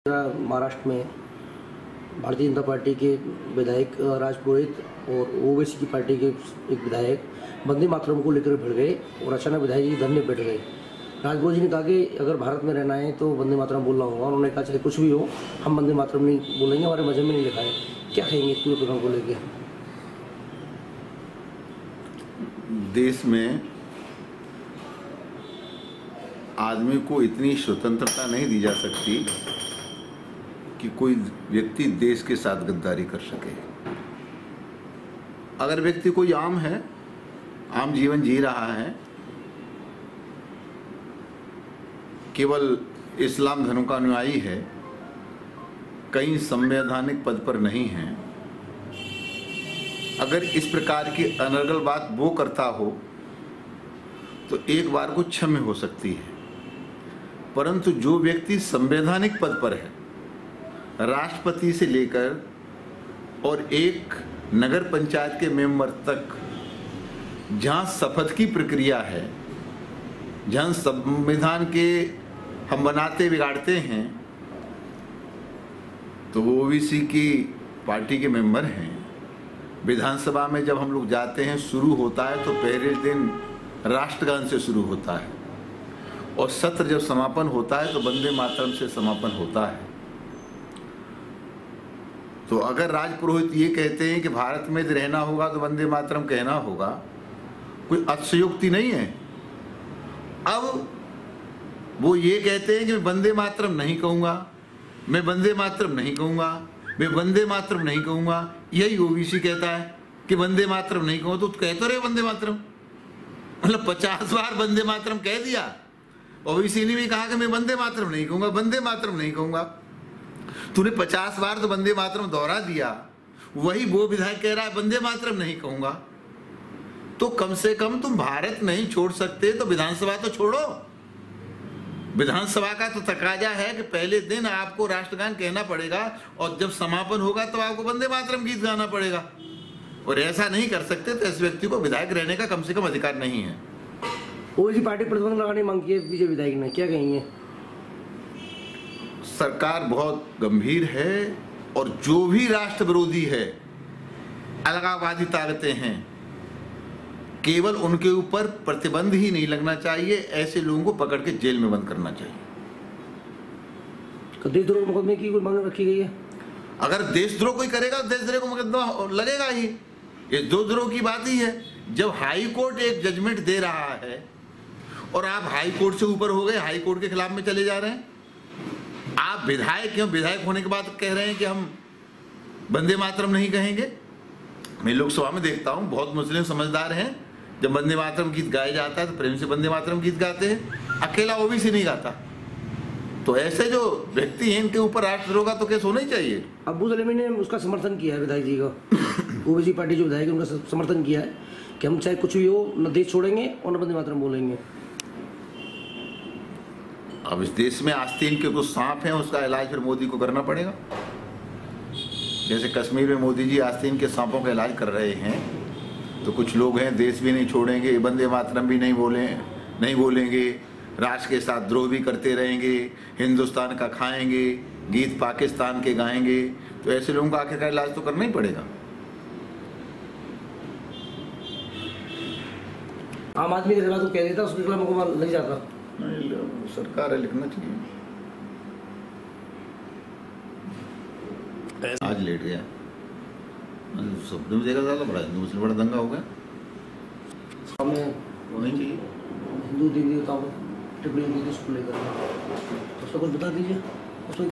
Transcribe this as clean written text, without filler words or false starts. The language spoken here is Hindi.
महाराष्ट्र में भारतीय जनता पार्टी के विधायक राज पुरोहित और ओवैसी की पार्टी के एक विधायक वंदे मातरम को लेकर भिड़ गए और अचानक विधायक जी धरने बैठ गए। राज पुरोहित जी ने कहा कि अगर भारत में रहना है तो वंदे मातरम बोलना होगा। उन्होंने कहा चाहे कुछ भी हो हम वंदे मातरम नहीं बोलेंगे, हमारे मजहब में नहीं लिखा है। क्या कहेंगे पूरे प्रोग्राम को लेकर? देश में आदमी को इतनी स्वतंत्रता नहीं दी जा सकती कि कोई व्यक्ति देश के साथ गद्दारी कर सके। अगर व्यक्ति कोई आम है, आम जीवन जी रहा है, केवल इस्लाम धर्म का अनुयायी है, कहीं संवैधानिक पद पर नहीं है, अगर इस प्रकार की अनर्गल बात वो करता हो तो एक बार को क्षम्य हो सकती है। परंतु जो व्यक्ति संवैधानिक पद पर है, राष्ट्रपति से लेकर और एक नगर पंचायत के मेंबर तक, जहां शपथ की प्रक्रिया है, जहां संविधान के हम बनाते बिगाड़ते हैं, तो वो ओबीसी की पार्टी के मेंबर हैं। विधानसभा में जब हम लोग जाते हैं, शुरू होता है तो पहले दिन राष्ट्रगान से शुरू होता है और सत्र जब समापन होता है तो वंदे मातरम से समापन होता है। तो अगर राज पुरोहित ये कहते हैं कि भारत में यदि रहना होगा तो वंदे मातरम कहना होगा, कोई अतिशयोक्ति नहीं है। अब वो ये कहते हैं कि मैं वंदे मातरम नहीं कहूँगा, मैं वंदे मातरम नहीं कहूँगा, मैं वंदे मातरम नहीं कहूँगा। यही ओबीसी कहता है कि वंदे मातरम नहीं कहूँगा। तो कह तो रहे वंदे मातरम, मतलब 50 बार वंदे मातरम कह दिया। ओबीसी ने भी कहा कि मैं वंदे मातरम नहीं कहूँगा, वंदे मातरम नहीं कहूँगा। तूने 50 बार तो वंदे मातरम दोहरा दिया, वही वो विधायक कह रहा है वंदे मातरम नहीं कहूँगा। तो कम से कम तुम भारत नहीं छोड़ सकते तो विधानसभा तो छोड़ो। विधानसभा का तो तकाजा है कि पहले दिन आपको राष्ट्रगान कहना पड़ेगा और जब समापन होगा तो आपको वंदे मातरम गीत गाना पड़ेगा। और ऐसा नहीं कर सकते तो इस व्यक्ति को विधायक रहने का कम से कम अधिकार नहीं है। ओबीसी पार्टी प्रतिबंध लगाने की मांग की है बीजेपी विधायक ने, क्या कहेंगे? सरकार बहुत गंभीर है और जो भी राष्ट्र विरोधी है, अलगाववादी ताकतें हैं, केवल उनके ऊपर प्रतिबंध ही नहीं लगना चाहिए, ऐसे लोगों को पकड़ के जेल में बंद करना चाहिए। देशद्रोह मुकदमे की कोई मांग रखी गई है? अगर देशद्रोह कोई करेगा तो देशद्रोह को मुकदमा लगेगा ही। ये देशद्रोह की बात ही है। जब हाई कोर्ट एक जजमेंट दे रहा है और आप हाई कोर्ट से ऊपर हो गए, हाई कोर्ट के खिलाफ में चले जा रहे हैं। आप विधायक क्यों, विधायक होने के बाद कह रहे हैं कि हम वंदे मातरम नहीं कहेंगे। मैं लोकसभा में देखता हूं बहुत मुस्लिम समझदार हैं, जब वंदे मातरम गीत गाया जाता है तो प्रेम से वंदे मातरम गीत गाते हैं, अकेला ओबीसी नहीं गाता। तो ऐसे जो व्यक्ति हैं इनके ऊपर राष्ट्रद्रोह का तो केस होना ही चाहिए। अब्बू सलेमी ने उसका समर्थन किया है, विधायक जी का। ओबीसी पार्टी जो विधायक है उनका समर्थन किया है कि हम चाहे कुछ भी हो, न देश छोड़ेंगे और न वंदे मातरम बोलेंगे। अब इस देश में आस्तीन के कुछ सांप हैं, उसका इलाज फिर मोदी को करना पड़ेगा। जैसे कश्मीर में मोदी जी आस्तीन के सांपों का इलाज कर रहे हैं, तो कुछ लोग हैं देश भी नहीं छोड़ेंगे, वंदे मातरम भी नहीं बोलेंगे, राष्ट्र के साथ द्रोह भी करते रहेंगे, हिंदुस्तान का खाएंगे, गीत पाकिस्तान के गाएंगे। तो ऐसे लोगों का आखिरकार इलाज तो करना ही पड़ेगा। आम आदमी के खिलाफ तो कह देता, उसके खिलाफ मुकदमा लग जाता। सरकार है, लिखना चाहिए। आज लेट गया, सपने में देखा था बड़ा हिंदू मुस्लिम बड़ा दंगा हो गया। हमें होनी चाहिए हिंदू देवी देवताओं टिप्पणी की उसको लेकर, उसका कुछ बता दीजिए।